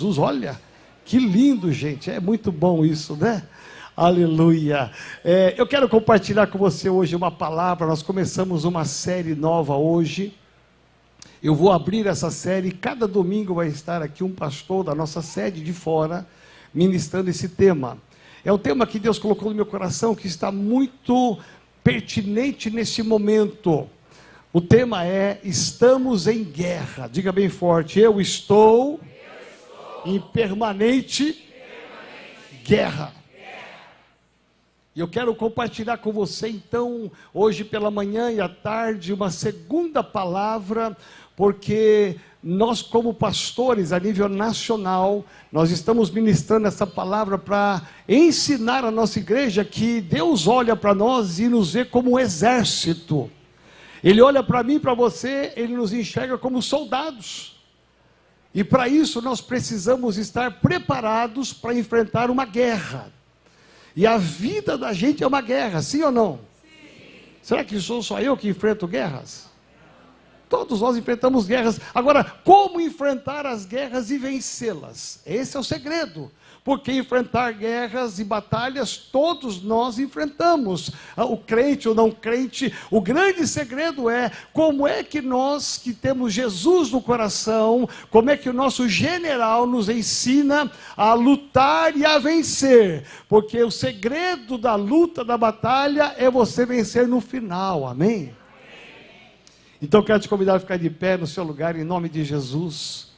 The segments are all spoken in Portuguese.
Jesus, olha, que lindo, gente, é muito bom isso, né? Aleluia. Eu quero compartilhar com você hoje uma palavra. Nós começamos uma série nova hoje. Eu vou abrir essa série, cada domingo vai estar aqui um pastor da nossa sede de fora, ministrando esse tema. É um tema que Deus colocou no meu coração, que está muito pertinente nesse momento. O tema é: estamos em guerra. Diga bem forte: eu estou em permanente guerra. E eu quero compartilhar com você, então, hoje pela manhã e à tarde, uma segunda palavra, porque nós, como pastores a nível nacional, nós estamos ministrando essa palavra para ensinar a nossa igreja que Deus olha para nós e nos vê como um exército. Ele olha para mim e para você, Ele nos enxerga como soldados. E para isso nós precisamos estar preparados para enfrentar uma guerra. E a vida da gente é uma guerra, sim ou não? Sim. Será que sou só eu que enfrento guerras? Todos nós enfrentamos guerras. Agora, como enfrentar as guerras e vencê-las? Esse é o segredo. Porque enfrentar guerras e batalhas, todos nós enfrentamos. O crente ou não crente, o grande segredo é como é que nós que temos Jesus no coração, como é que o nosso general nos ensina a lutar e a vencer. Porque o segredo da luta, da batalha, é você vencer no final, amém? Então quero te convidar a ficar de pé no seu lugar, em nome de Jesus.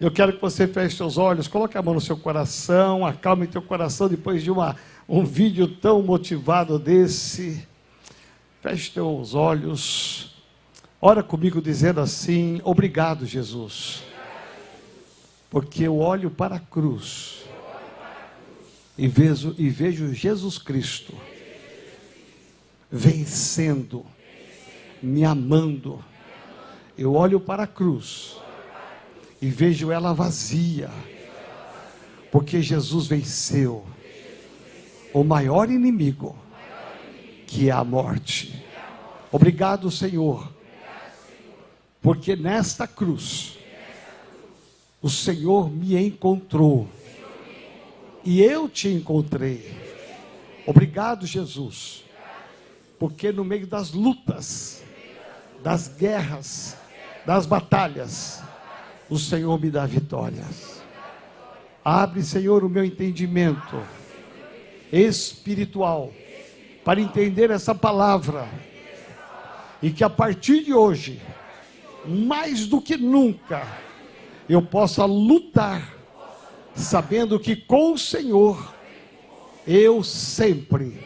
Eu quero que você feche seus olhos, coloque a mão no seu coração, acalme teu coração depois de um vídeo tão motivado desse. Feche teus olhos, ora comigo dizendo assim: obrigado, Jesus, porque eu olho para a cruz e vejo Jesus Cristo vencendo, me amando. Eu olho para a cruz e vejo ela vazia, porque Jesus venceu o maior inimigo, que é a morte. Obrigado, Senhor, porque nesta cruz o Senhor me encontrou e eu te encontrei. Obrigado, Jesus, porque no meio das lutas, das guerras, das batalhas, o Senhor me dá vitórias. Abre, Senhor, o meu entendimento espiritual para entender essa palavra, e que a partir de hoje, mais do que nunca, eu possa lutar, sabendo que com o Senhor eu sempre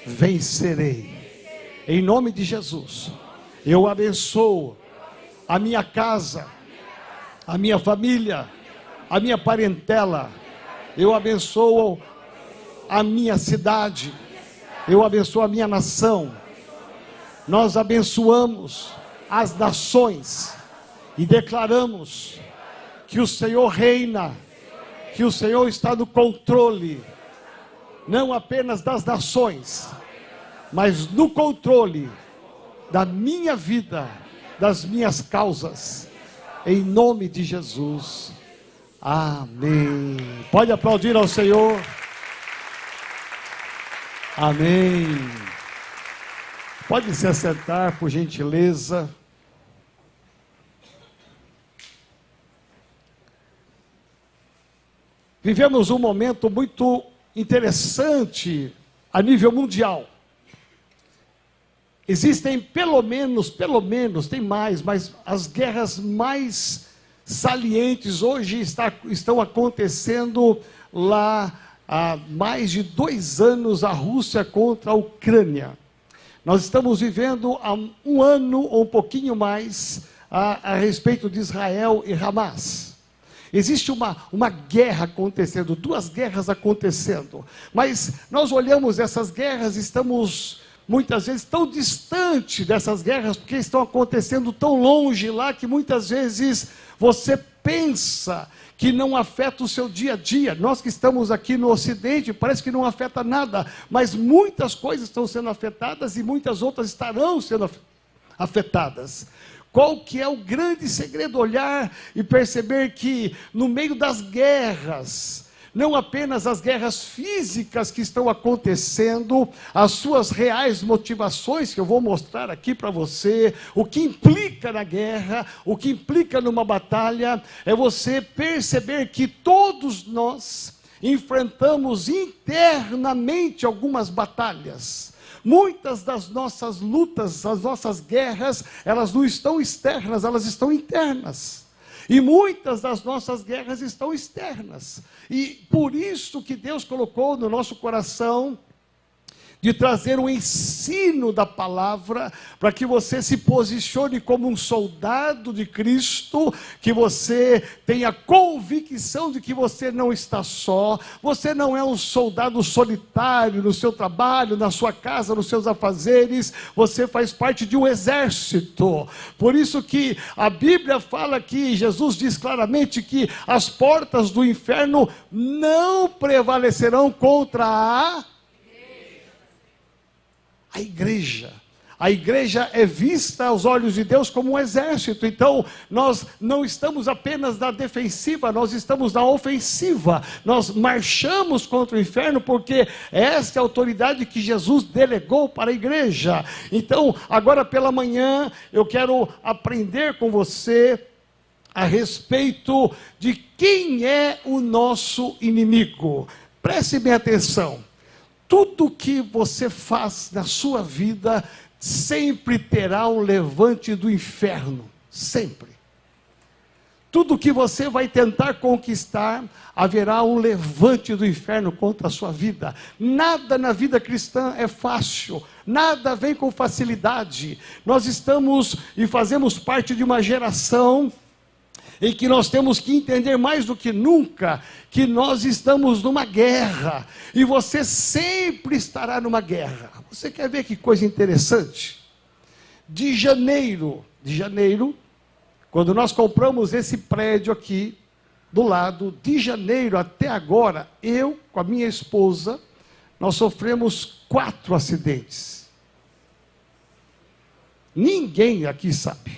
vencerei. Em nome de Jesus, eu abençoo a minha casa, a minha família, a minha parentela. Eu abençoo a minha cidade, eu abençoo a minha nação. Nós abençoamos as nações e declaramos que o Senhor reina, que o Senhor está no controle, não apenas das nações, mas no controle da minha vida, das minhas causas. Em nome de Jesus, amém. Pode aplaudir ao Senhor. Amém. Pode se assentar, por gentileza. Vivemos um momento muito interessante a nível mundial. Existem pelo menos, tem mais, mas as guerras mais salientes hoje estão acontecendo lá há mais de 2 anos, a Rússia contra a Ucrânia. Nós estamos vivendo há um ano ou um pouquinho mais a respeito de Israel e Hamas. Existe uma guerra acontecendo, 2 guerras acontecendo, mas nós olhamos essas guerras, estamos muitas vezes tão distante dessas guerras, porque estão acontecendo tão longe lá, que muitas vezes você pensa que não afeta o seu dia a dia. Nós que estamos aqui no Ocidente, parece que não afeta nada, mas muitas coisas estão sendo afetadas e muitas outras estarão sendo afetadas. Qual que é o grande segredo? Olhar e perceber que no meio das guerras, não apenas as guerras físicas que estão acontecendo, as suas reais motivações, que eu vou mostrar aqui para você, o que implica na guerra, o que implica numa batalha, é você perceber que todos nós enfrentamos internamente algumas batalhas. Muitas das nossas lutas, as nossas guerras, elas não estão externas, elas estão internas. E muitas das nossas guerras estão externas. E por isso que Deus colocou no nosso coração de trazer um ensino da palavra, para que você se posicione como um soldado de Cristo, que você tenha convicção de que você não está só, você não é um soldado solitário no seu trabalho, na sua casa, nos seus afazeres, você faz parte de um exército. Por isso que a Bíblia fala que Jesus diz claramente que as portas do inferno não prevalecerão contra a igreja. A igreja é vista aos olhos de Deus como um exército. Então, nós não estamos apenas na defensiva, nós estamos na ofensiva. Nós marchamos contra o inferno, porque esta é a autoridade que Jesus delegou para a igreja. Então, agora pela manhã, eu quero aprender com você a respeito de quem é o nosso inimigo. Preste bem atenção. Tudo que você faz na sua vida sempre terá um levante do inferno, sempre. Tudo que você vai tentar conquistar, haverá um levante do inferno contra a sua vida. Nada na vida cristã é fácil, nada vem com facilidade. Nós estamos e fazemos parte de uma geração em que nós temos que entender mais do que nunca que nós estamos numa guerra, e você sempre estará numa guerra. Você quer ver que coisa interessante? De janeiro, quando nós compramos esse prédio aqui, do lado, de janeiro até agora, eu com a minha esposa, nós sofremos 4 acidentes. Ninguém aqui sabe.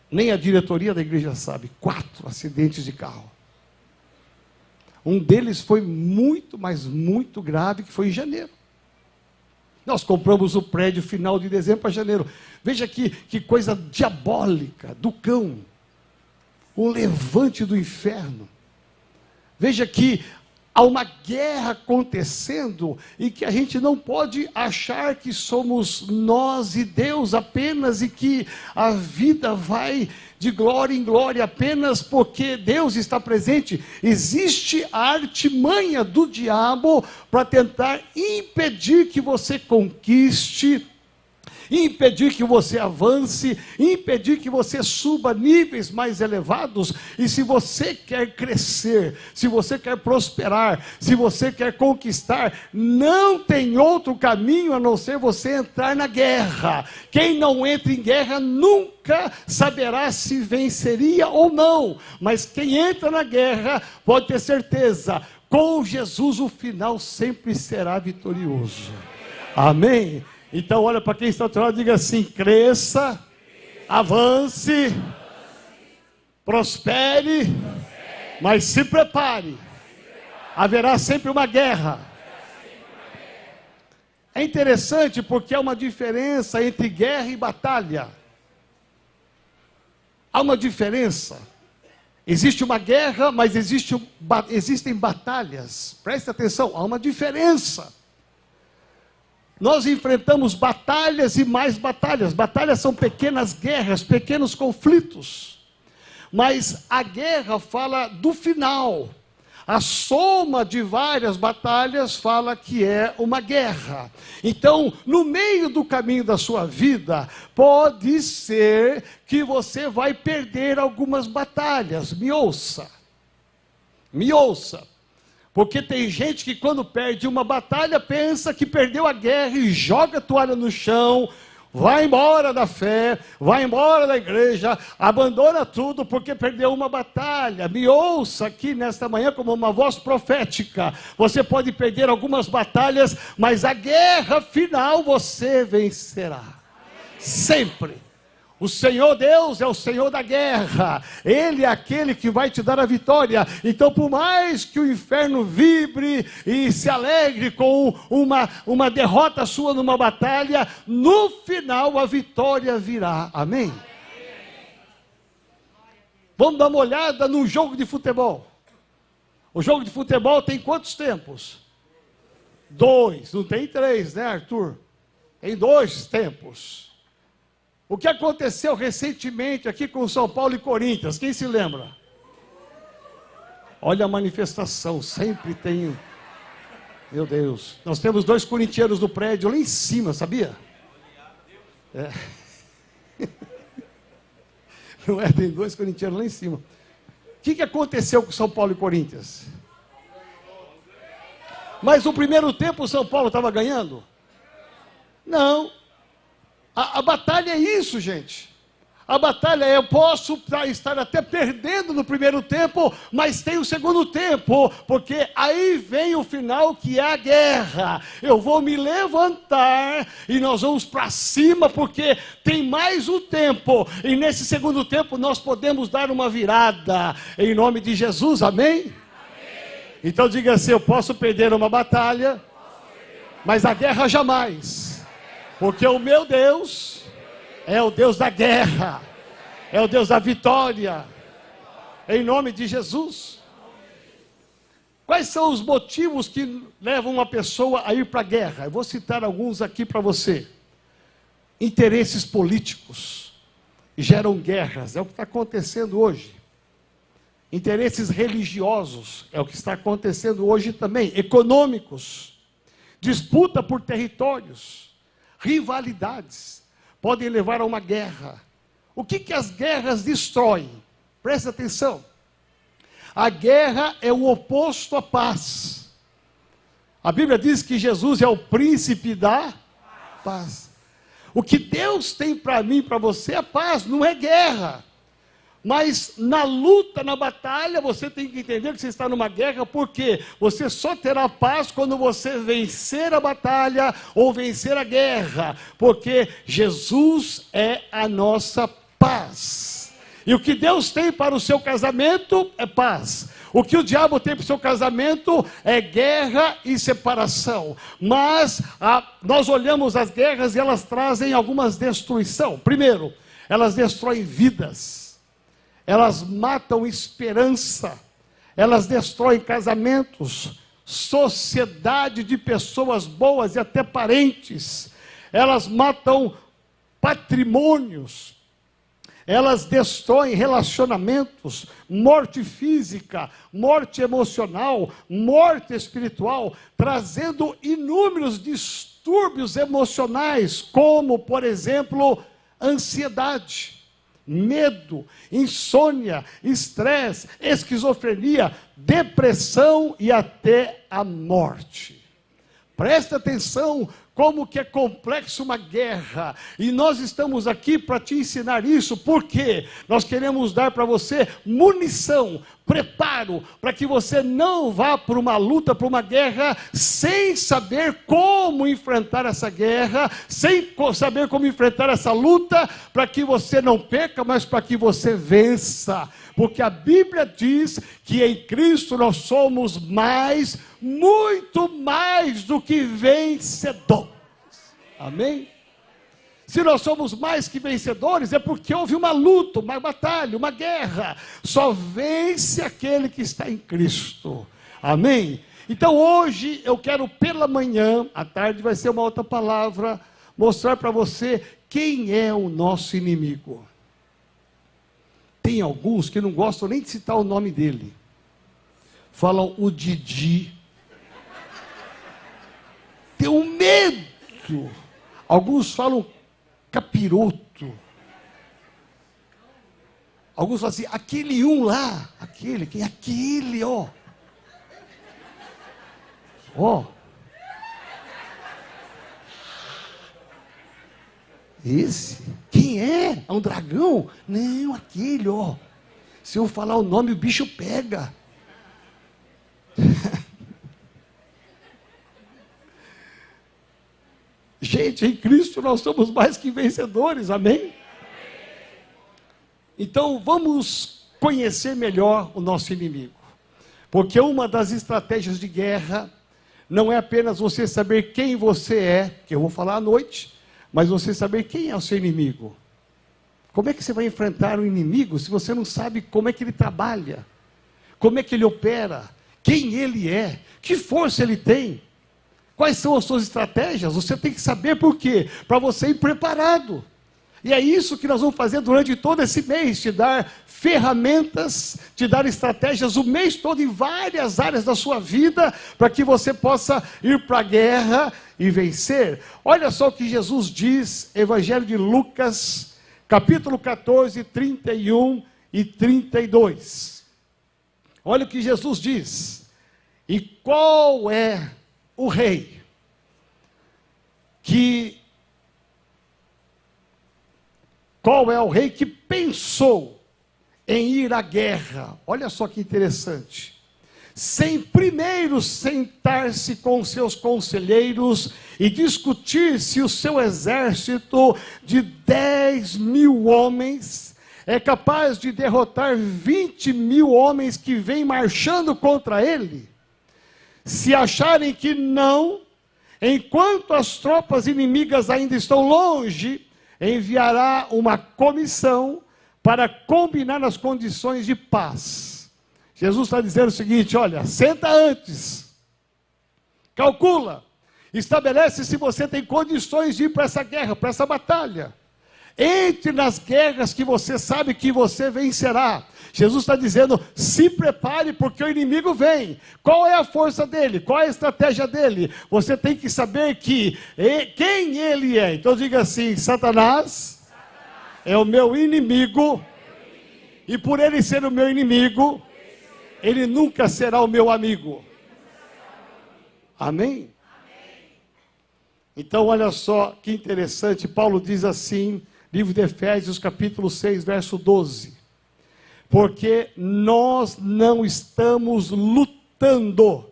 Nem a diretoria da igreja sabe. 4 acidentes de carro. Um deles foi muito, mas muito grave, que foi em janeiro. Nós compramos o prédio final de dezembro para janeiro. Veja que coisa diabólica, do cão. O levante do inferno. Veja que há uma guerra acontecendo, e que a gente não pode achar que somos nós e Deus apenas, e que a vida vai de glória em glória apenas porque Deus está presente. Existe a artimanha do diabo para tentar impedir que você conquiste, impedir que você avance, impedir que você suba níveis mais elevados. E se você quer crescer, se você quer prosperar, se você quer conquistar, não tem outro caminho a não ser você entrar na guerra. Quem não entra em guerra nunca saberá se venceria ou não, mas quem entra na guerra pode ter certeza, com Jesus o final sempre será vitorioso. Amém? Então olha para quem está ao teu lado e diga assim: cresça, avance, prospere, mas se prepare. Haverá sempre uma guerra. É interessante porque há uma diferença entre guerra e batalha. Há uma diferença. Existe uma guerra, mas existem batalhas. Preste atenção, há uma diferença. Nós enfrentamos batalhas e mais batalhas. Batalhas são pequenas guerras, pequenos conflitos. Mas a guerra fala do final. A soma de várias batalhas fala que é uma guerra. Então, no meio do caminho da sua vida, pode ser que você vai perder algumas batalhas. Me ouça. Me ouça. Porque tem gente que quando perde uma batalha, pensa que perdeu a guerra e joga a toalha no chão, vai embora da fé, vai embora da igreja, abandona tudo porque perdeu uma batalha. Me ouça aqui nesta manhã como uma voz profética. Você pode perder algumas batalhas, mas a guerra final você vencerá. Sempre. O Senhor Deus é o Senhor da guerra. Ele é aquele que vai te dar a vitória. Então, por mais que o inferno vibre e se alegre com uma derrota sua numa batalha, no final a vitória virá. Amém? Vamos dar uma olhada no jogo de futebol. O jogo de futebol tem quantos tempos? 2, não tem 3, né, Arthur? Tem 2 tempos. O que aconteceu recentemente aqui com São Paulo e Corinthians? Quem se lembra? Olha a manifestação, sempre tem. Meu Deus, nós temos 2 corintianos no prédio lá em cima, sabia? É. Não é? Tem 2 corintianos lá em cima. O que aconteceu com São Paulo e Corinthians? Mas no primeiro tempo o São Paulo estava ganhando? Não. A batalha é isso, gente. A batalha é, eu posso estar até perdendo no primeiro tempo, mas tem o segundo tempo, porque aí vem o final, que é a guerra. Eu vou me levantar e nós vamos para cima, porque tem mais um tempo, e nesse segundo tempo nós podemos dar uma virada, em nome de Jesus, amém? Amém. Então diga assim, eu posso perder uma batalha, mas a guerra jamais. Porque o meu Deus é o Deus da guerra, é o Deus da vitória, em nome de Jesus. Quais são os motivos que levam uma pessoa a ir para a guerra? Eu vou citar alguns aqui para você. Interesses políticos geram guerras, é o que está acontecendo hoje. Interesses religiosos, é o que está acontecendo hoje também. Econômicos, disputa por territórios. Rivalidades podem levar a uma guerra. O que as guerras destroem? Presta atenção. A guerra é o oposto à paz. A Bíblia diz que Jesus é o príncipe da paz. O que Deus tem para mim e para você é paz, não é guerra. Mas na luta, na batalha, você tem que entender que você está numa guerra, porque você só terá paz quando você vencer a batalha ou vencer a guerra, porque Jesus é a nossa paz. E o que Deus tem para o seu casamento é paz. O que o diabo tem para o seu casamento é guerra e separação. Mas nós olhamos as guerras e elas trazem algumas destruição. Primeiro, elas destroem vidas. Elas matam esperança, elas destroem casamentos, sociedade de pessoas boas e até parentes, elas matam patrimônios, elas destroem relacionamentos, morte física, morte emocional, morte espiritual, trazendo inúmeros distúrbios emocionais, como, por exemplo, ansiedade, medo, insônia, estresse, esquizofrenia, depressão e até a morte. Presta atenção como que é complexo uma guerra, e nós estamos aqui para te ensinar isso, porque nós queremos dar para você munição, preparo, para que você não vá para uma luta, para uma guerra, sem saber como enfrentar essa guerra, sem saber como enfrentar essa luta, para que você não perca, mas para que você vença. Porque a Bíblia diz que em Cristo nós somos mais, muito mais do que vencedores. Amém? Se nós somos mais que vencedores, é porque houve uma luta, uma batalha, uma guerra. Só vence aquele que está em Cristo. Amém? Então hoje eu quero pela manhã, à tarde vai ser uma outra palavra, mostrar para você quem é o nosso inimigo. Tem alguns que não gostam nem de citar o nome dele. Falam o Didi. Tem um medo. Alguns falam capiroto. Alguns falam assim, aquele um lá, quem é aquele, ó. Ó. Esse? Quem é? É um dragão? Não, aquele, ó. Se eu falar o nome, o bicho pega. Gente, em Cristo nós somos mais que vencedores, amém? Então, vamos conhecer melhor o nosso inimigo. Porque uma das estratégias de guerra não é apenas você saber quem você é, que eu vou falar à noite, mas você saber quem é o seu inimigo. Como é que você vai enfrentar o inimigo se você não sabe como é que ele trabalha? Como é que ele opera? Quem ele é? Que força ele tem? Quais são as suas estratégias? Você tem que saber por quê? Para você ir preparado. E é isso que nós vamos fazer durante todo esse mês, te dar ferramentas, te dar estratégias o mês todo em várias áreas da sua vida, para que você possa ir para a guerra e vencer. Olha só o que Jesus diz, Evangelho de Lucas, capítulo 14, 31 e 32. Olha o que Jesus diz. E qual é o rei que... Qual é o rei que pensou em ir à guerra? Olha só que interessante. Sem primeiro sentar-se com seus conselheiros e discutir se o seu exército de 10.000 homens é capaz de derrotar 20.000 homens que vêm marchando contra ele. Se acharem que não, enquanto as tropas inimigas ainda estão longe, enviará uma comissão para combinar as condições de paz. Jesus está dizendo o seguinte, olha, senta antes, calcula, estabelece se você tem condições de ir para essa guerra, para essa batalha. Entre nas guerras que você sabe que você vencerá. Jesus está dizendo, se prepare porque o inimigo vem. Qual é a força dele? Qual é a estratégia dele? Você tem que saber quem ele é. Então diga assim, Satanás é o meu inimigo. E por ele ser o meu inimigo, ele nunca será o meu amigo. Amém? Então olha só que interessante, Paulo diz assim, livro de Efésios, capítulo 6, verso 12. Porque nós não estamos lutando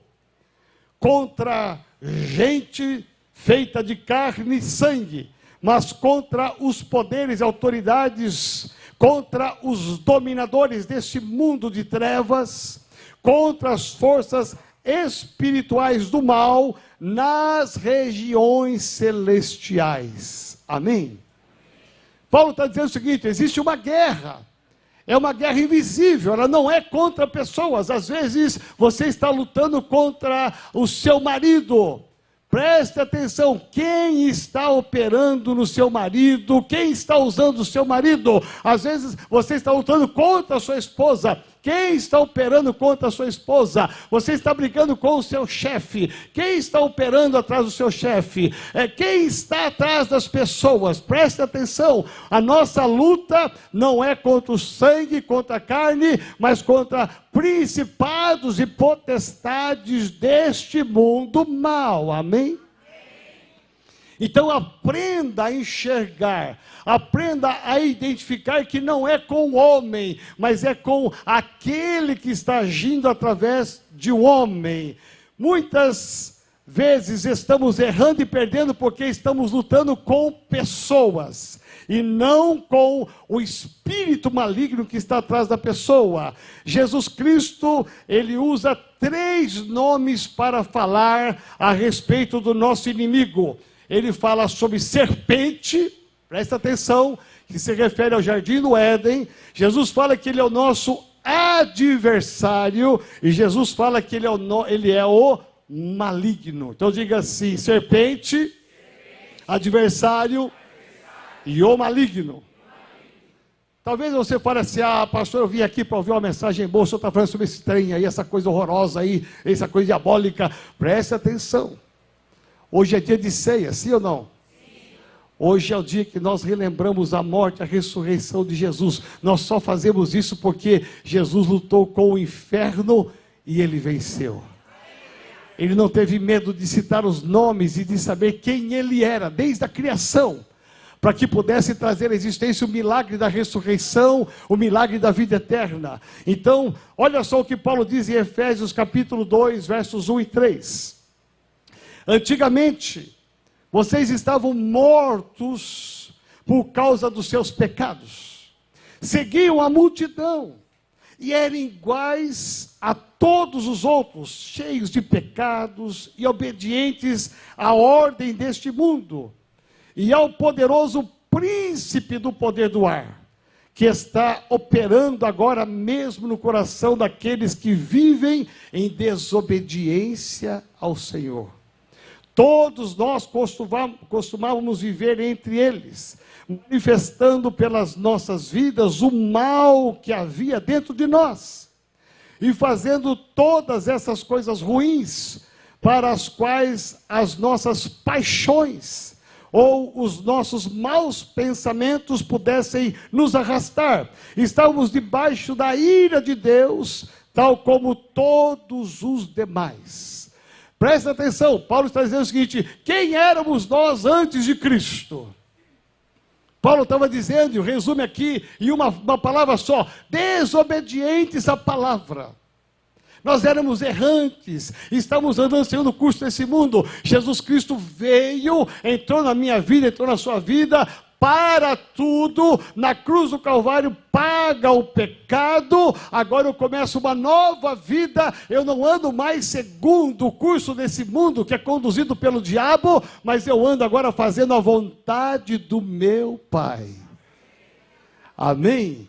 contra gente feita de carne e sangue, mas contra os poderes e autoridades, contra os dominadores deste mundo de trevas, contra as forças espirituais do mal nas regiões celestiais. Amém? Paulo está dizendo o seguinte, existe uma guerra. É uma guerra invisível, ela não é contra pessoas. Às vezes você está lutando contra o seu marido. Preste atenção, quem está operando no seu marido? Quem está usando o seu marido? Às vezes você está lutando contra a sua esposa. Quem está operando contra a sua esposa? Você está brigando com o seu chefe. Quem está operando atrás do seu chefe? Quem está atrás das pessoas? Preste atenção, a nossa luta não é contra o sangue, contra a carne, mas contra principados e potestades deste mundo mal. Amém? Então aprenda a enxergar, aprenda a identificar que não é com o homem, mas é com aquele que está agindo através de um homem. Muitas vezes estamos errando e perdendo porque estamos lutando com pessoas e não com o espírito maligno que está atrás da pessoa. Jesus Cristo, ele usa 3 nomes para falar a respeito do nosso inimigo. Ele fala sobre serpente, presta atenção, que se refere ao jardim do Éden. Jesus fala que ele é o nosso adversário, e Jesus fala que ele é o maligno. Então diga assim, serpente, adversário e o maligno. Talvez você fale assim, pastor, eu vim aqui para ouvir uma mensagem boa, o senhor está falando sobre esse trem aí, essa coisa horrorosa aí, essa coisa diabólica. Preste atenção. Hoje é dia de ceia, sim ou não? Sim. Hoje é o dia que nós relembramos a morte, a ressurreição de Jesus. Nós só fazemos isso porque Jesus lutou com o inferno e ele venceu. Ele não teve medo de citar os nomes e de saber quem ele era, desde a criação, para que pudesse trazer à existência o milagre da ressurreição, o milagre da vida eterna. Então, olha só o que Paulo diz em Efésios capítulo 2, versos 1 e 3. Antigamente, vocês estavam mortos por causa dos seus pecados. seguiam a multidão e eram iguais a todos os outros, cheios de pecados e obedientes à ordem deste mundo e ao poderoso príncipe do poder do ar, que está operando agora mesmo no coração daqueles que vivem em desobediência ao Senhor. Todos nós costumávamos viver entre eles, manifestando pelas nossas vidas o mal que havia dentro de nós, e fazendo todas essas coisas ruins, para as quais as nossas paixões, ou os nossos maus pensamentos pudessem nos arrastar. Estávamos debaixo da ira de Deus, tal como todos os demais. Presta atenção, Paulo está dizendo o seguinte: quem éramos nós antes de Cristo? Paulo estava dizendo, resume aqui em uma palavra só: desobedientes à palavra. Nós éramos errantes, estávamos andando no curso desse mundo. Jesus Cristo veio, entrou na minha vida, entrou na sua vida, para tudo, na cruz do Calvário, paga o pecado. Agora eu começo uma nova vida, eu não ando mais segundo o curso desse mundo, que é conduzido pelo diabo, mas eu ando agora fazendo a vontade do meu Pai. Amém?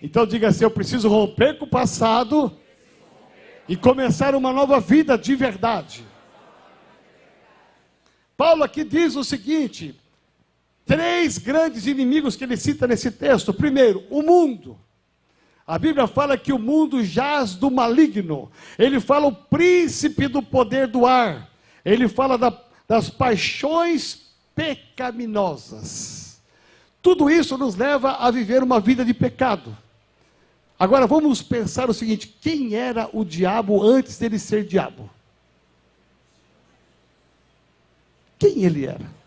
Então diga assim: eu preciso romper com o passado e começar uma nova vida de verdade. Paulo aqui diz o seguinte: 3 grandes inimigos que ele cita nesse texto. Primeiro, o mundo. A Bíblia fala que o mundo jaz do maligno. Ele fala o príncipe do poder do ar. Ele fala das paixões pecaminosas. Tudo isso nos leva a viver uma vida de pecado. Agora vamos pensar o seguinte: quem era o diabo antes dele ser diabo? Quem ele era?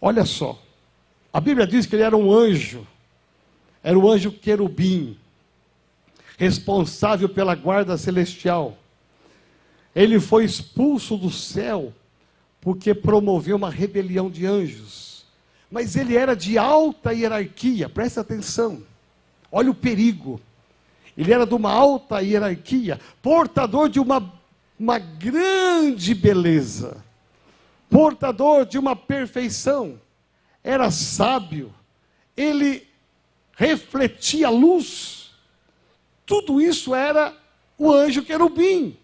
Olha só, a Bíblia diz que ele era um anjo, era o anjo querubim, responsável pela guarda celestial. Ele foi expulso do céu porque promoveu uma rebelião de anjos. Mas ele era de alta hierarquia, presta atenção, olha o perigo. Ele era de uma alta hierarquia, portador de uma grande beleza, portador de uma perfeição, era sábio, ele refletia a luz. Tudo isso era o anjo querubim.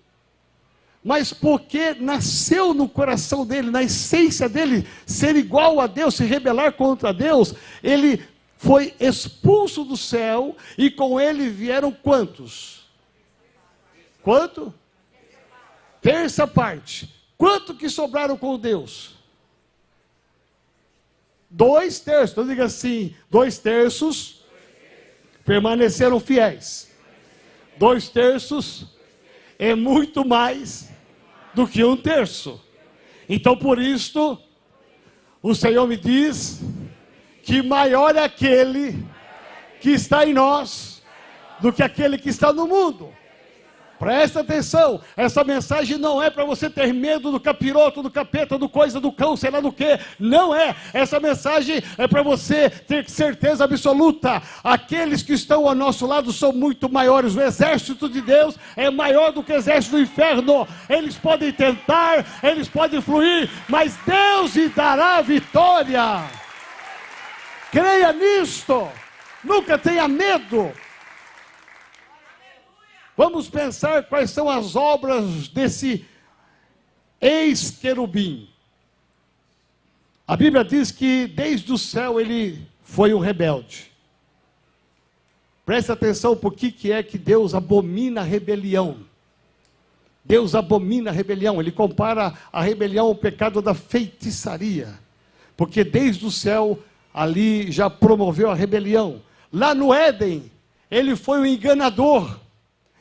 Mas porque nasceu no coração dele, na essência dele, ser igual a Deus, se rebelar contra Deus, ele foi expulso do céu, e com ele vieram quantos? Quanto? Terça parte. Quanto que sobraram com Deus? 2/3. Então diga assim: 2/3 permaneceram fiéis. 2/3 é muito mais do que 1/3. Então por isto, o Senhor me diz que maior é aquele que está em nós do que aquele que está no mundo. Presta atenção, essa mensagem não é para você ter medo do capiroto, do capeta, do coisa, do cão, sei lá do que. Não é. Essa mensagem é para você ter certeza absoluta. Aqueles que estão ao nosso lado são muito maiores. O exército de Deus é maior do que o exército do inferno. Eles podem tentar, eles podem fluir, mas Deus lhe dará a vitória. Creia nisto. Nunca tenha medo. Vamos pensar quais são as obras desse ex-querubim. A Bíblia diz que desde o céu ele foi um rebelde. Presta atenção por que é que Deus abomina a rebelião. Deus abomina a rebelião. Ele compara a rebelião ao pecado da feitiçaria. Porque desde o céu ali já promoveu a rebelião. Lá no Éden, ele foi um enganador.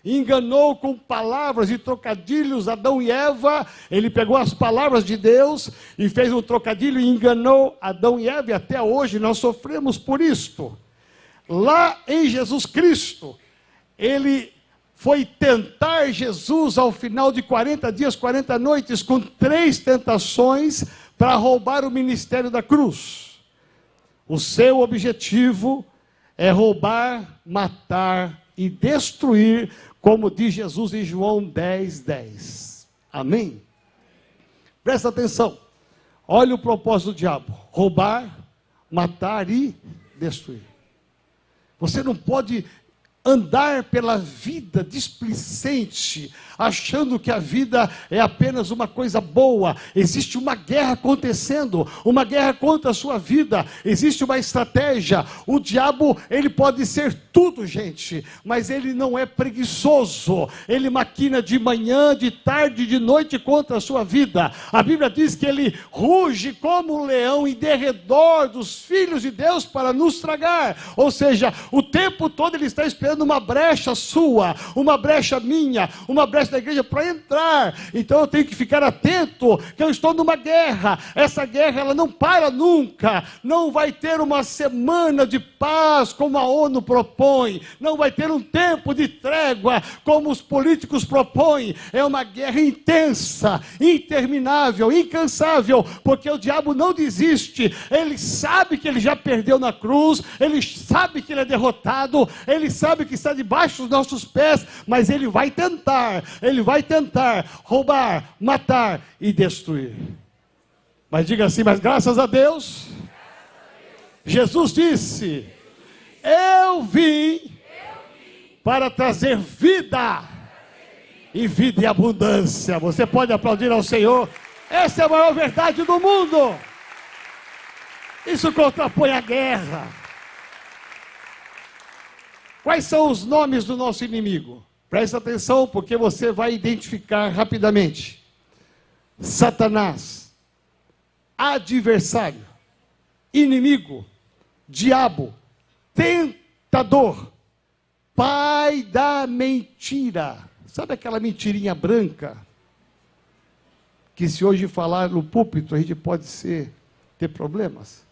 Enganou com palavras e trocadilhos Adão e Eva. Ele pegou as palavras de Deus e fez um trocadilho e enganou Adão e Eva. E até hoje nós sofremos por isto. Lá em Jesus Cristo, ele foi tentar Jesus ao final de 40 dias, 40 noites, com 3 tentações para roubar o ministério da cruz. O seu objetivo é roubar, matar e destruir, como diz Jesus em João 10:10. Amém? Presta atenção. Olha o propósito do diabo: roubar, matar e destruir. Você não pode andar pela vida displicente, achando que a vida é apenas uma coisa boa. Existe uma guerra acontecendo, uma guerra contra a sua vida. Existe uma estratégia. O diabo, ele pode ser tudo, gente, mas ele não é preguiçoso. Ele maquina de manhã, de tarde, de noite contra a sua vida. A Bíblia diz que ele ruge como um leão em derredor dos filhos de Deus para nos tragar. Ou seja, o tempo todo ele está esperando uma brecha sua, uma brecha minha, uma brecha da igreja para entrar. Então eu tenho que ficar atento, que eu estou numa guerra. Essa guerra, ela não para nunca. Não vai ter uma semana de paz como a ONU propõe. Não vai ter um tempo de trégua como os políticos propõem. É uma guerra intensa, interminável, incansável, porque o diabo não desiste. Ele sabe que ele já perdeu na cruz, ele sabe que ele é derrotado, ele sabe que está debaixo dos nossos pés, mas ele vai tentar roubar, matar e destruir. Mas diga assim: mas graças a Deus, Jesus disse: eu vim para trazer vida, e vida em abundância. Você pode aplaudir ao Senhor. Essa é a maior verdade do mundo. Isso contrapõe a guerra. Quais são os nomes do nosso inimigo? Presta atenção, porque você vai identificar rapidamente. Satanás, adversário, inimigo, diabo, tentador, pai da mentira. Sabe aquela mentirinha branca? Que se hoje falar no púlpito, a gente pode ter problemas.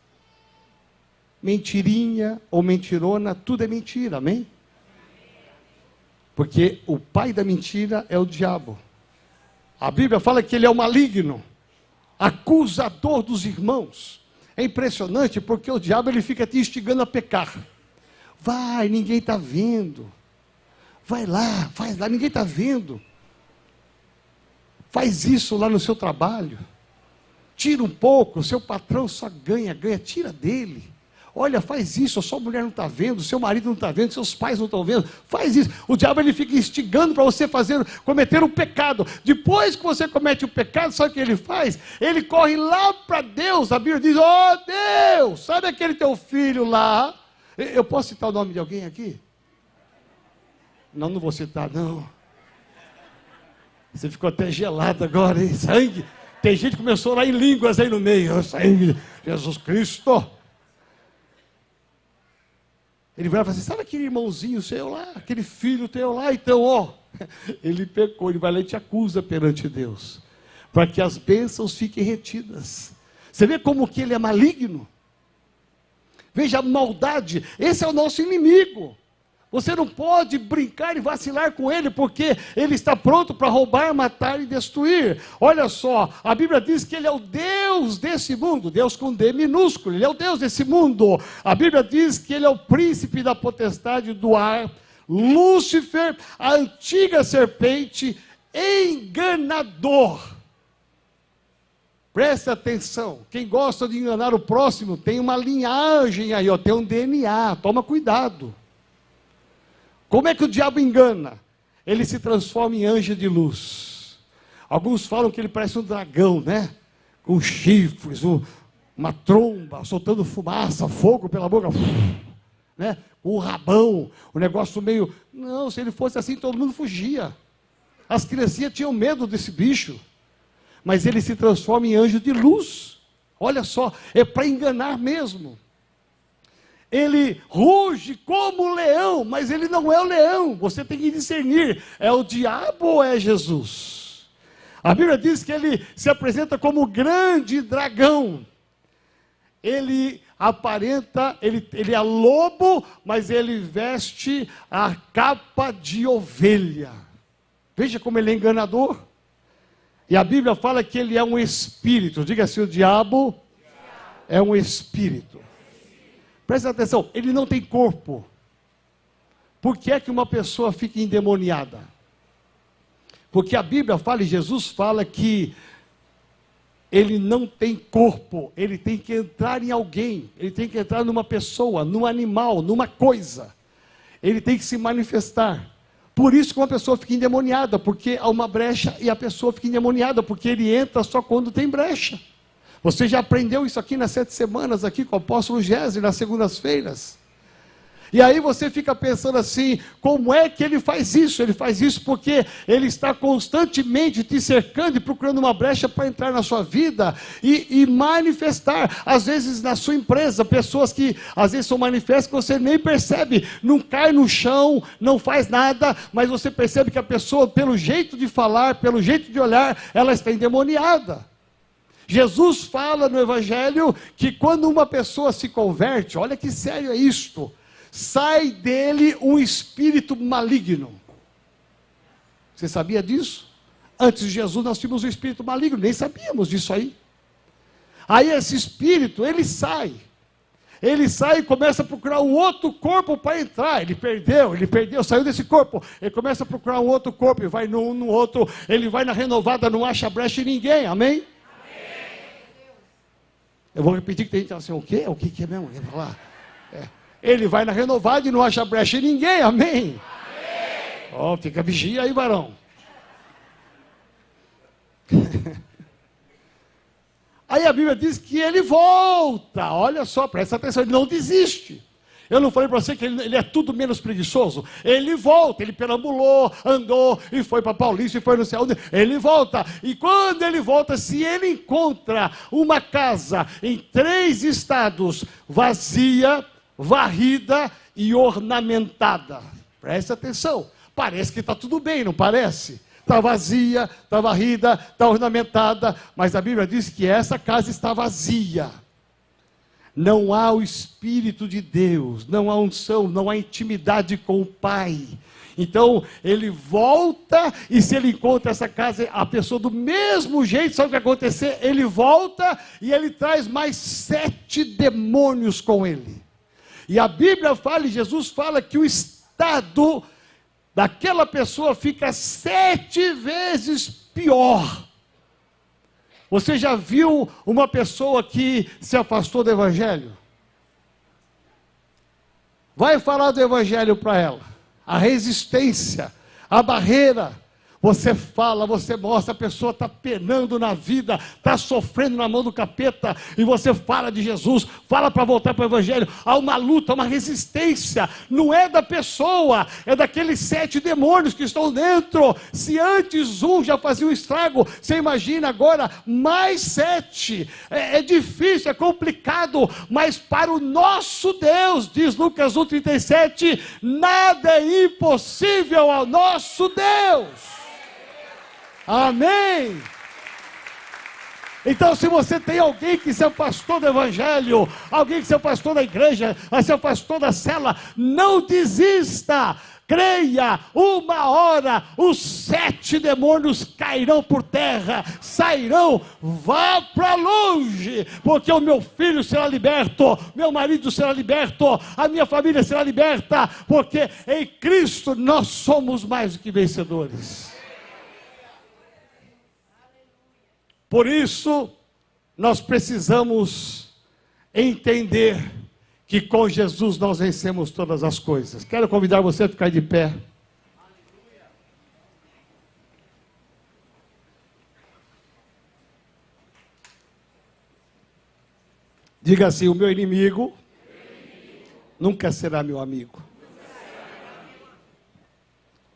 Mentirinha ou mentirona, tudo é mentira, amém? Porque o pai da mentira é o diabo. A Bíblia fala que ele é o maligno, acusador dos irmãos. É impressionante, porque o diabo, ele fica te instigando a pecar. Vai, ninguém está vendo. Vai lá, faz lá, ninguém está vendo. Faz isso lá no seu trabalho. Tira um pouco, o seu patrão só ganha, tira dele. Olha, faz isso, a sua mulher não está vendo, seu marido não está vendo, seus pais não estão vendo. Faz isso. O diabo, ele fica instigando para você cometer um pecado. Depois que você comete o pecado, sabe o que ele faz? Ele corre lá para Deus. A Bíblia diz: oh Deus, sabe aquele teu filho lá? Eu posso citar o nome de alguém aqui? Não vou citar, não. Você ficou até gelado agora, hein? Sangue. Tem gente que começou lá em línguas aí no meio. Sangue de Jesus Cristo. Ele vai falar assim: sabe aquele irmãozinho seu lá, aquele filho teu lá? Então, ó, ele pecou, ele vai lá e te acusa perante Deus, para que as bênçãos fiquem retidas. Você vê como que ele é maligno? Veja a maldade. Esse é o nosso inimigo. Você não pode brincar e vacilar com ele, porque ele está pronto para roubar, matar e destruir. Olha só, a Bíblia diz que ele é o Deus desse mundo, Deus com D minúsculo, ele é o Deus desse mundo. A Bíblia diz que ele é o príncipe da potestade do ar, Lúcifer, a antiga serpente, enganador. Preste atenção, quem gosta de enganar o próximo, tem uma linhagem aí, ó, tem um DNA, toma cuidado. Como é que o diabo engana? Ele se transforma em anjo de luz. Alguns falam que ele parece um dragão, né? Com chifres, uma tromba, soltando fumaça, fogo pela boca, né? Com o rabão, o negócio meio... Não, se ele fosse assim, todo mundo fugia. As criancinhas tinham medo desse bicho. Mas ele se transforma em anjo de luz. Olha só, é para enganar mesmo. Ele ruge como um leão, mas ele não é o leão. Você tem que discernir, é o diabo ou é Jesus? A Bíblia diz que ele se apresenta como grande dragão. Ele aparenta, ele é lobo, mas ele veste a capa de ovelha. Veja como ele é enganador. E a Bíblia fala que ele é um espírito. Diga assim: o diabo é um espírito. Presta atenção, ele não tem corpo. Por que é que uma pessoa fica endemoniada? Porque a Bíblia fala, e Jesus fala que ele não tem corpo, ele tem que entrar em alguém, ele tem que entrar numa pessoa, num animal, numa coisa. Ele tem que se manifestar. Por isso que uma pessoa fica endemoniada, porque há uma brecha e a pessoa fica endemoniada, porque ele entra só quando tem brecha. Você já aprendeu isso aqui nas 7 semanas, aqui com o apóstolo Gésio, nas segundas-feiras. E aí você fica pensando assim, como é que ele faz isso? Ele faz isso porque ele está constantemente te cercando e procurando uma brecha para entrar na sua vida e manifestar. Às vezes na sua empresa, pessoas que às vezes são manifestas que você nem percebe, não cai no chão, não faz nada, mas você percebe que a pessoa, pelo jeito de falar, pelo jeito de olhar, ela está endemoniada. Jesus fala no Evangelho que quando uma pessoa se converte, olha que sério é isto, sai dele um espírito maligno. Você sabia disso? Antes de Jesus nós tínhamos um espírito maligno, nem sabíamos disso aí. Aí esse espírito, ele sai e começa a procurar um outro corpo para entrar. Ele perdeu, saiu desse corpo. Ele começa a procurar um outro corpo, e vai no outro, ele vai na renovada, não acha brecha em ninguém, amém? Eu vou repetir que tem gente assim, o quê? O que é mesmo? Quer falar? Ele vai na renovada e não acha brecha em ninguém, amém? Ó, fica vigia aí, varão. Aí a Bíblia diz que ele volta, olha só, presta atenção, ele não desiste. Eu não falei para você que ele é tudo menos preguiçoso? Ele volta, ele perambulou, andou, e foi para Paulista, e foi no céu. Ele volta, e quando ele volta, se ele encontra uma casa em 3 estados, vazia, varrida e ornamentada. Presta atenção, parece que está tudo bem, não parece? Está vazia, está varrida, está ornamentada, mas a Bíblia diz que essa casa está vazia. Não há o Espírito de Deus, não há unção, não há intimidade com o Pai. Então, ele volta, e se ele encontra essa casa, a pessoa do mesmo jeito, sabe o que vai acontecer? Ele volta, e ele traz mais 7 demônios com ele. E a Bíblia fala, e Jesus fala, que o estado daquela pessoa fica 7 vezes pior. Você já viu uma pessoa que se afastou do Evangelho? Vai falar do Evangelho para ela. A resistência, a barreira. Você fala, você mostra, a pessoa está penando na vida, está sofrendo na mão do capeta, e você fala de Jesus, fala para voltar para o Evangelho. Há uma luta, uma resistência, não é da pessoa, é daqueles 7 demônios que estão dentro. Se antes um já fazia um estrago, você imagina agora mais 7. É difícil, é complicado, mas para o nosso Deus, diz Lucas 1,37, nada é impossível ao nosso Deus. Amém. Então, se você tem alguém que se afastou do Evangelho, alguém que se afastou da igreja, se afastou da cela, não desista. Creia, uma hora os 7 demônios cairão por terra, sairão, vá para longe, porque o meu filho será liberto, meu marido será liberto, a minha família será liberta, porque em Cristo nós somos mais do que vencedores. Por isso, nós precisamos entender que com Jesus nós vencemos todas as coisas. Quero convidar você a ficar de pé. Diga assim: o meu inimigo nunca será meu amigo.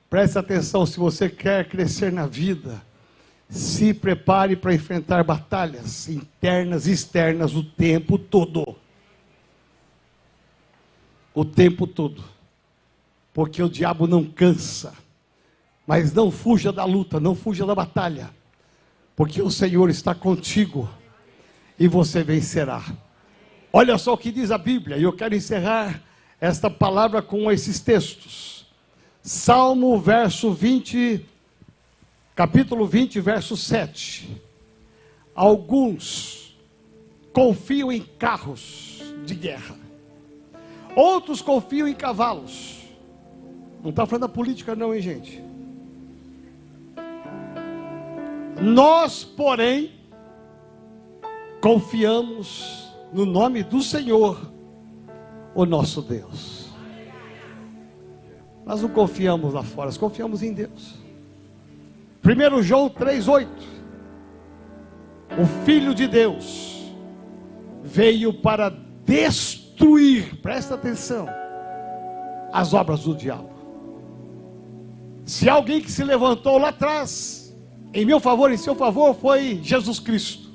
Preste atenção, se você quer crescer na vida, se prepare para enfrentar batalhas internas e externas o tempo todo. O tempo todo. Porque o diabo não cansa. Mas não fuja da luta, não fuja da batalha. Porque o Senhor está contigo e você vencerá. Olha só o que diz a Bíblia, e eu quero encerrar esta palavra com esses textos. Salmo capítulo 20, verso 7. Alguns confiam em carros de guerra. Outros confiam em cavalos. Não está falando da política não, hein, gente? Nós, porém, confiamos no nome do Senhor, o nosso Deus. Nós não confiamos lá fora, nós confiamos em Deus. 1 João 3,8. O Filho de Deus veio para destruir, presta atenção, as obras do diabo. Se alguém que se levantou lá atrás, em meu favor, em seu favor, foi Jesus Cristo.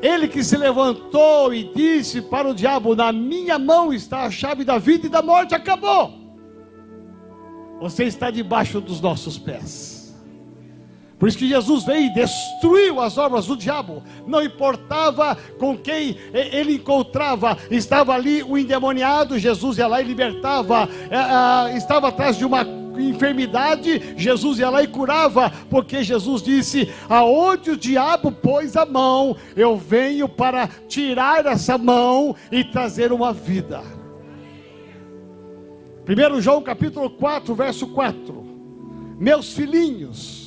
Ele que se levantou e disse para o diabo: na minha mão está a chave da vida e da morte, acabou. Você está debaixo dos nossos pés. Por isso que Jesus veio e destruiu as obras do diabo. Não importava com quem ele encontrava, estava ali o endemoniado, Jesus ia lá e libertava. Estava atrás de uma enfermidade, Jesus ia lá e curava, porque Jesus disse: aonde o diabo pôs a mão, eu venho para tirar essa mão e trazer uma vida. 1 João capítulo 4, verso 4. Meus filhinhos,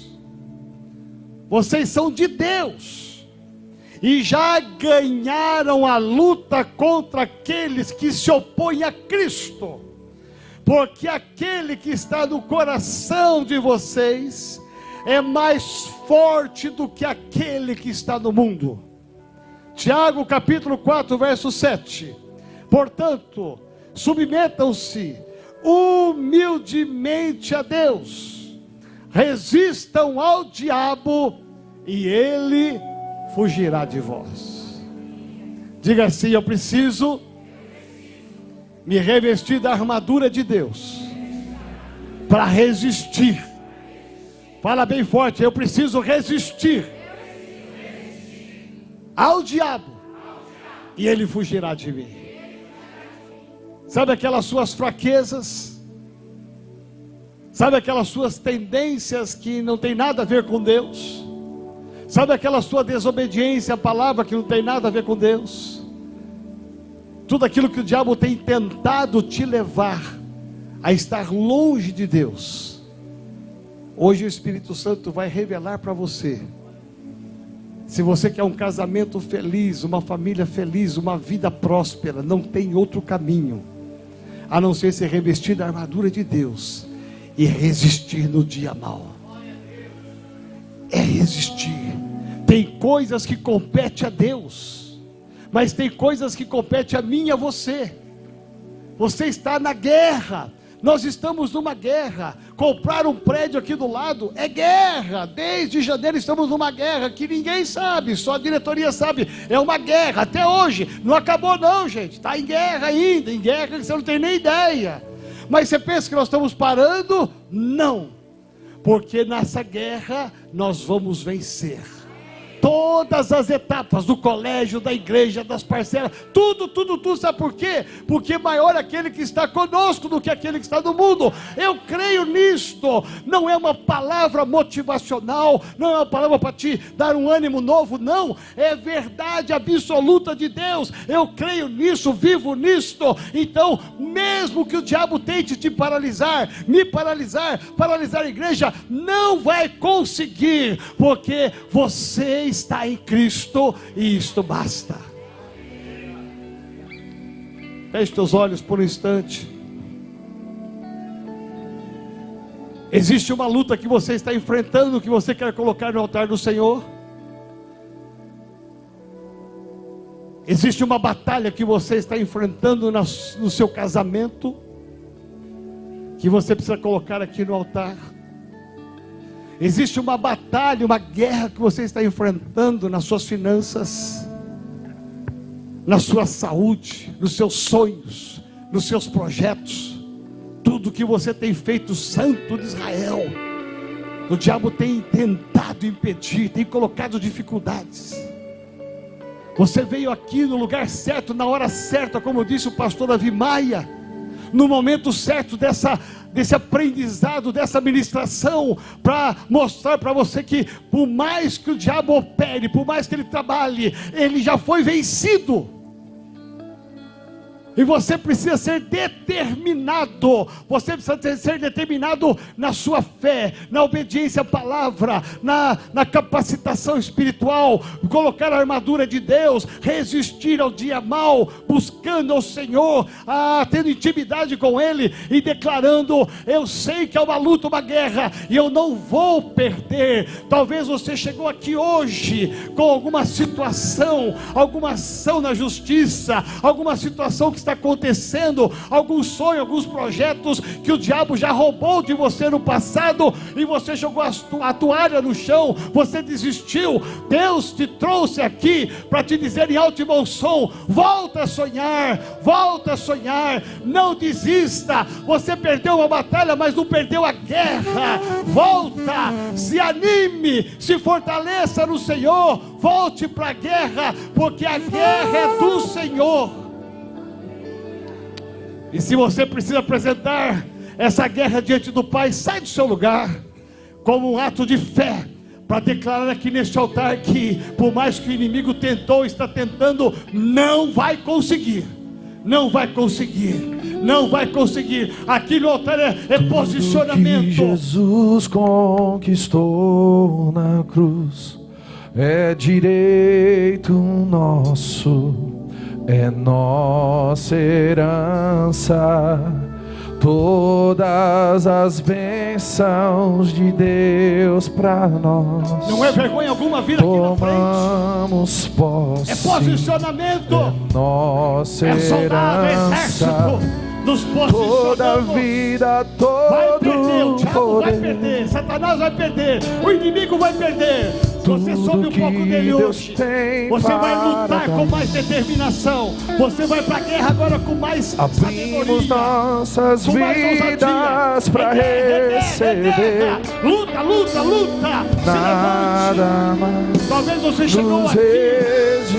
vocês são de Deus e já ganharam a luta contra aqueles que se opõem a Cristo, porque aquele que está no coração de vocês é mais forte do que aquele que está no mundo. Tiago capítulo 4, verso 7. Portanto, submetam-se humildemente a Deus, resistam ao diabo e ele fugirá de vós. Diga assim: eu preciso me revestir da armadura de Deus para resistir. Fala bem forte: eu preciso resistir ao diabo e ele fugirá de mim. Sabe aquelas suas fraquezas? Sabe aquelas suas tendências que não tem nada a ver com Deus? Sabe aquela sua desobediência à palavra que não tem nada a ver com Deus? Tudo aquilo que o diabo tem tentado te levar a estar longe de Deus, hoje o Espírito Santo vai revelar para você. Se você quer um casamento feliz, uma família feliz, uma vida próspera, não tem outro caminho a não ser se revestir da armadura de Deus e resistir no dia mau. É resistir. Tem coisas que competem a Deus, mas tem coisas que competem a mim e a você. Você está na guerra. Nós estamos numa guerra. Comprar um prédio aqui do lado é guerra. Desde janeiro estamos numa guerra que ninguém sabe, só a diretoria sabe. É uma guerra até hoje. Não acabou não, gente. Está em guerra ainda. Em guerra que você não tem nem ideia. Mas você pensa que nós estamos parando? Não. Porque nessa guerra nós vamos vencer. Todas as etapas do colégio, da igreja, das parcelas, tudo, sabe por quê? Porque maior é aquele que está conosco do que aquele que está no mundo. Eu creio nisto. Não é uma palavra motivacional, não é uma palavra para te dar um ânimo novo, não. É verdade absoluta de Deus. Eu creio nisso, vivo nisto. Então, mesmo que o diabo tente te paralisar, me paralisar a igreja, não vai conseguir, porque você está em Cristo e isto basta. Feche teus olhos por um instante. Existe uma luta que você está enfrentando, que você quer colocar no altar do Senhor? Existe uma batalha que você está enfrentando no seu casamento, que você precisa colocar aqui no altar? Existe uma batalha, uma guerra que você está enfrentando nas suas finanças, na sua saúde, nos seus sonhos, nos seus projetos, tudo que você tem feito, Santo de Israel, o diabo tem tentado impedir, tem colocado dificuldades. Você veio aqui no lugar certo, na hora certa, como disse o pastor Davi Maia, no momento certo desse aprendizado, dessa ministração, para mostrar para você que por mais que o diabo opere, por mais que ele trabalhe, ele já foi vencido. E você precisa ser determinado. Você precisa ser determinado na sua fé, na obediência à palavra, na capacitação espiritual, colocar a armadura de Deus, resistir ao dia mau, buscando ao Senhor, tendo intimidade com Ele e declarando: eu sei que é uma luta, uma guerra, e eu não vou perder. Talvez você chegou aqui hoje com alguma situação, alguma ação na justiça, alguma situação que está acontecendo, algum sonho, alguns projetos que o diabo já roubou de você no passado, e você jogou a toalha no chão, você desistiu. Deus te trouxe aqui para te dizer em alto e bom som: volta a sonhar, volta a sonhar, não desista. Você perdeu uma batalha, mas não perdeu a guerra. Volta, se anime, se fortaleça no Senhor, volte para a guerra, porque a guerra é do Senhor. E se você precisa apresentar essa guerra diante do Pai, sai do seu lugar, como um ato de fé, para declarar aqui neste altar que, por mais que o inimigo tentou, está tentando, não vai conseguir. Não vai conseguir, não vai conseguir. Aqui no altar é posicionamento. Que Jesus conquistou na cruz é direito nosso, é nossa herança. Todas as bênçãos de Deus para nós. Não é vergonha alguma vir aqui na frente. Tomamos posse. É posicionamento. É nossa é soldado, é exército. Nos posicionamos. Toda vida, todo vai perder, o diabo poder. vai perder, Satanás vai perder, o inimigo vai perder. Se você soube um pouco dele hoje, você vai lutar com mais determinação. Você vai para a guerra agora com mais abrimos nossas vidas para receber. Luta, luta, luta. Nada mais. Talvez você chegou aqui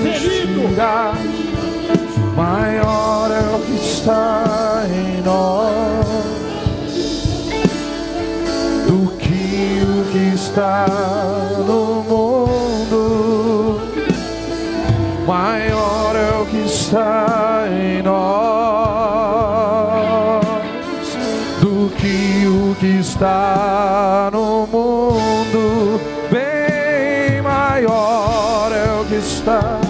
ferido. Maior é o que está em nós do que o que está no mundo. Maior é o que está em nós do que o que está no mundo. Bem maior é o que está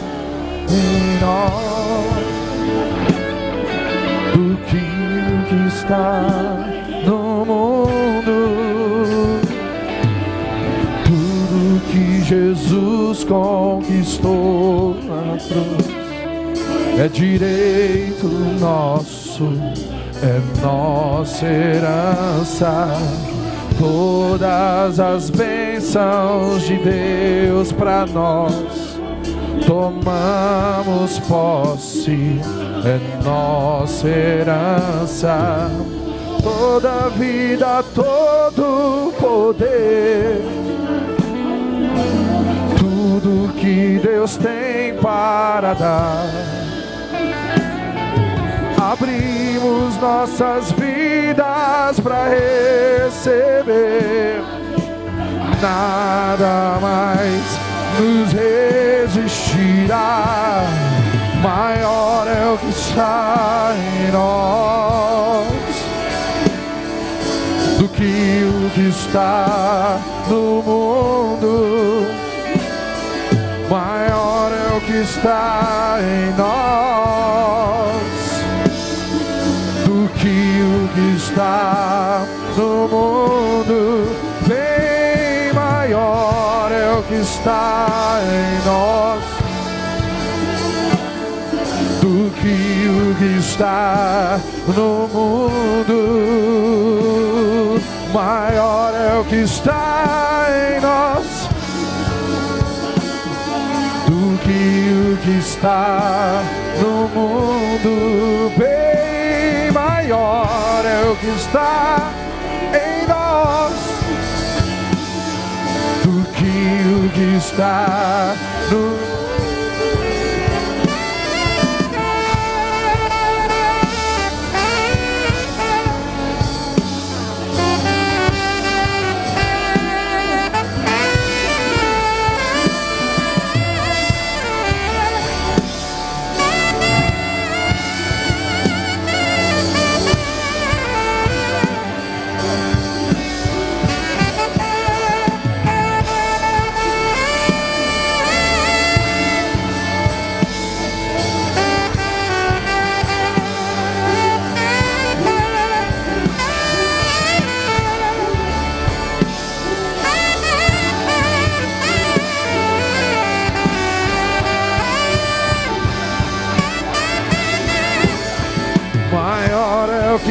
em nós do que o que está no mundo. Tudo que Jesus conquistou na cruz é direito nosso, é nossa herança. Todas as bênçãos de Deus para nós tomamos posse, é nossa herança. Toda vida, todo poder, tudo que Deus tem para dar. Abrimos nossas vidas para receber. Nada mais nos resistirá. Maior é o que está em nós do que o que está no mundo. Maior é o que está em nós do que o que está no mundo. Bem maior é o que está em nós do que o que está no mundo. Maior é o que está em nós do que o que está no mundo. Bem maior é o que está em nós do que o que está no mundo.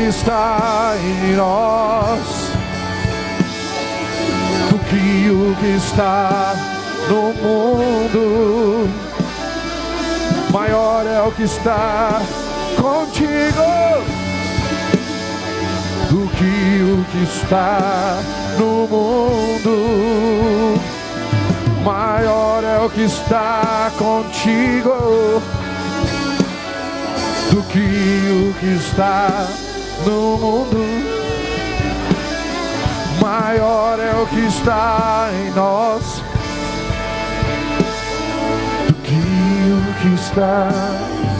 está em nós do que o que está no mundo. Maior é o que está contigo do que o que está no mundo. Maior é o que está contigo do que o que está no mundo. Maior é o que está em nós do que o que está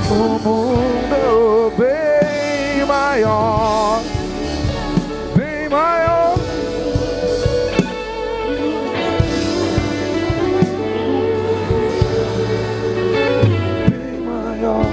no mundo. Bem maior, bem maior. Bem maior.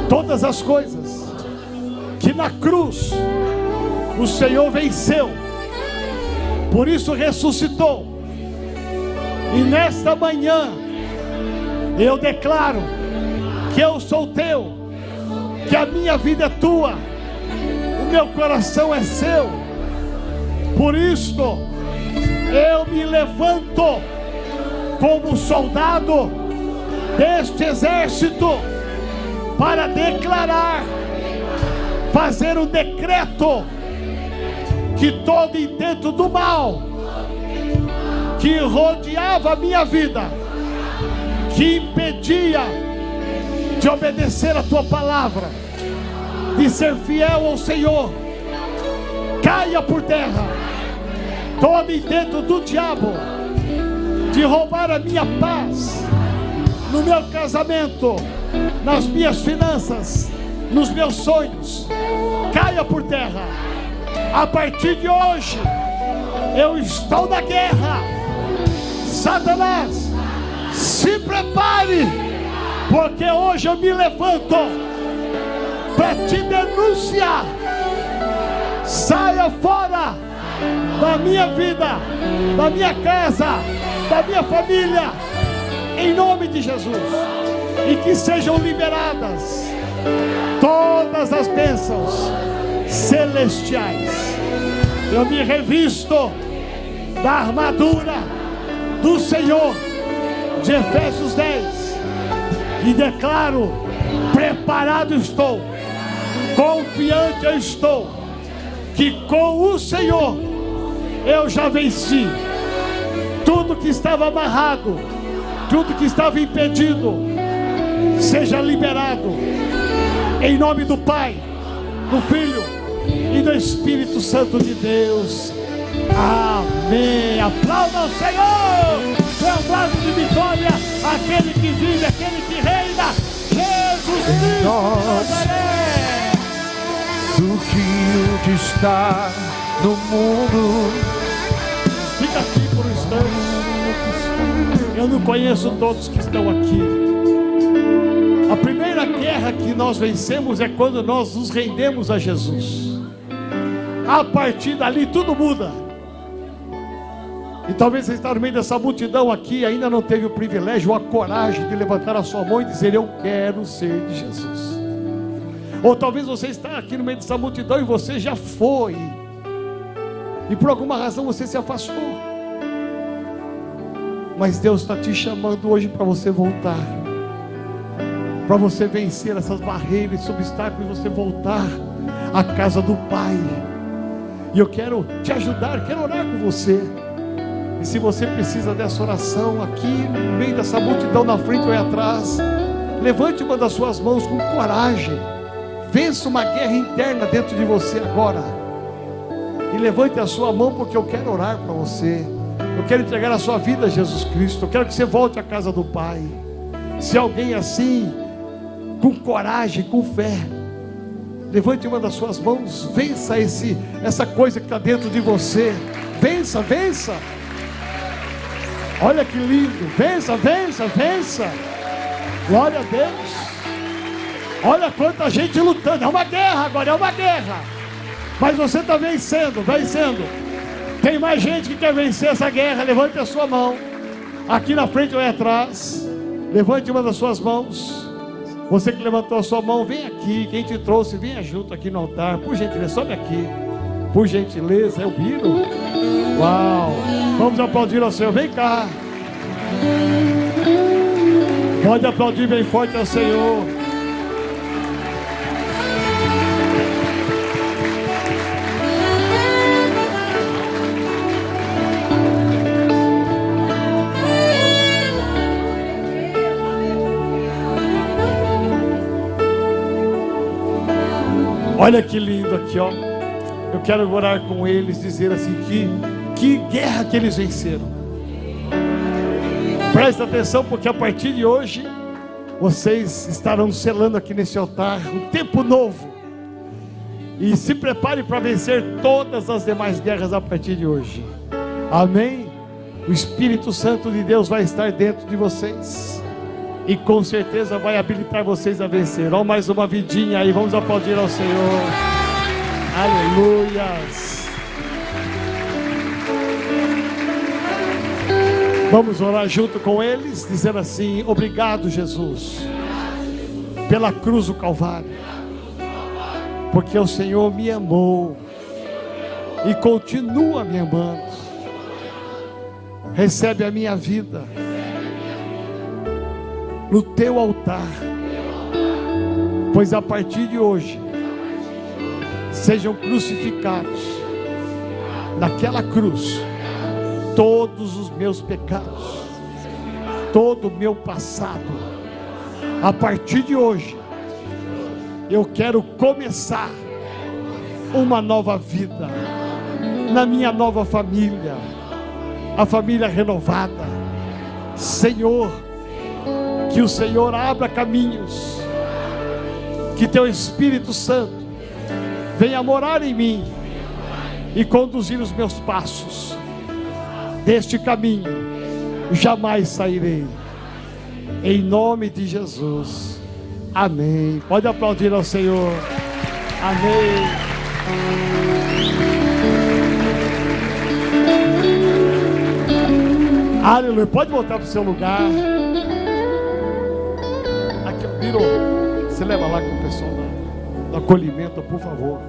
Todas as coisas que na cruz o Senhor venceu, por isso ressuscitou. E nesta manhã eu declaro que eu sou teu, que a minha vida é tua, o meu coração é seu. Por isto eu me levanto como soldado deste exército para declarar, fazer um decreto que todo intento do mal que rodeava a minha vida, que impedia de obedecer a tua palavra, de ser fiel ao Senhor, caia por terra. Todo intento do diabo de roubar a minha paz no meu casamento, nas minhas finanças, nos meus sonhos, caia por terra. A partir de hoje eu estou na guerra. Satanás, se prepare, porque hoje eu me levanto para te denunciar. Saia fora da minha vida, da minha casa, da minha família, em nome de Jesus. E que sejam liberadas todas as bênçãos celestiais. Eu me revisto da armadura do Senhor de Efésios 10 e declaro: preparado estou, confiante eu estou, que com o Senhor eu já venci. que estava amarrado, tudo que estava impedido, seja liberado, em nome do Pai, do Filho e do Espírito Santo de Deus. Amém. Aplauda ao Senhor. É um brado de vitória, aquele que vive, aquele que reina, Jesus Cristo. Do que está no mundo. Fica aqui por um instante. Eu não conheço todos que estão aqui. A primeira guerra que nós vencemos é quando nós nos rendemos a Jesus. A partir dali tudo muda. E talvez você está no meio dessa multidão aqui e ainda não teve o privilégio ou a coragem de levantar a sua mão e dizer: eu quero ser de Jesus. Ou talvez você está aqui no meio dessa multidão e você já foi, e por alguma razão você se afastou. Mas Deus está te chamando hoje para você voltar, para você vencer essas barreiras, esses obstáculos, e você voltar à casa do Pai. E eu quero te ajudar, quero orar com você. E se você precisa dessa oração aqui, no meio dessa multidão, na frente ou atrás, levante uma das suas mãos com coragem. Vença uma guerra interna dentro de você agora. E levante a sua mão, porque eu quero orar para você. Eu quero entregar a sua vida a Jesus Cristo. Eu quero que você volte à casa do Pai. Se alguém assim, com coragem, com fé, levante uma das suas mãos. Vença essa coisa que está dentro de você. Vença, vença. Olha que lindo. Vença, vença, vença. Glória a Deus. Olha quanta gente lutando. É uma guerra agora, é uma guerra. Mas você está vencendo, vencendo. Tem mais gente que quer vencer essa guerra. Levante a sua mão. Aqui na frente ou aí atrás. Levante uma das suas mãos. Você que levantou a sua mão, vem aqui. Quem te trouxe, venha junto aqui no altar. Por gentileza, sobe aqui. Por gentileza, é o Biro. Uau. Vamos aplaudir ao Senhor. Vem cá. Pode aplaudir bem forte ao Senhor. Olha que lindo aqui, ó. Eu quero orar com eles, dizer assim que guerra que eles venceram. Presta atenção, porque a partir de hoje vocês estarão selando aqui nesse altar um tempo novo. E se prepare para vencer todas as demais guerras a partir de hoje. Amém? O Espírito Santo de Deus vai estar dentro de vocês. E com certeza vai habilitar vocês a vencer. Olha mais uma vidinha aí, vamos aplaudir ao Senhor. Aleluias. Vamos orar junto com eles, dizendo assim: obrigado, Jesus, pela cruz do Calvário, porque o Senhor me amou e continua me amando. Recebe a minha vida no teu altar, pois a partir de hoje sejam crucificados naquela cruz todos os meus pecados, todo o meu passado. A partir de hoje eu quero começar uma nova vida na minha nova família, a família renovada. Senhor, que o Senhor abra caminhos, que teu Espírito Santo venha morar em mim e conduzir os meus passos. Deste caminho jamais sairei, em nome de Jesus. Amém. Pode aplaudir ao Senhor. Amém. Aleluia. Pode voltar para o seu lugar. Aqui, virou. Você leva lá com o pessoal do acolhimento, por favor.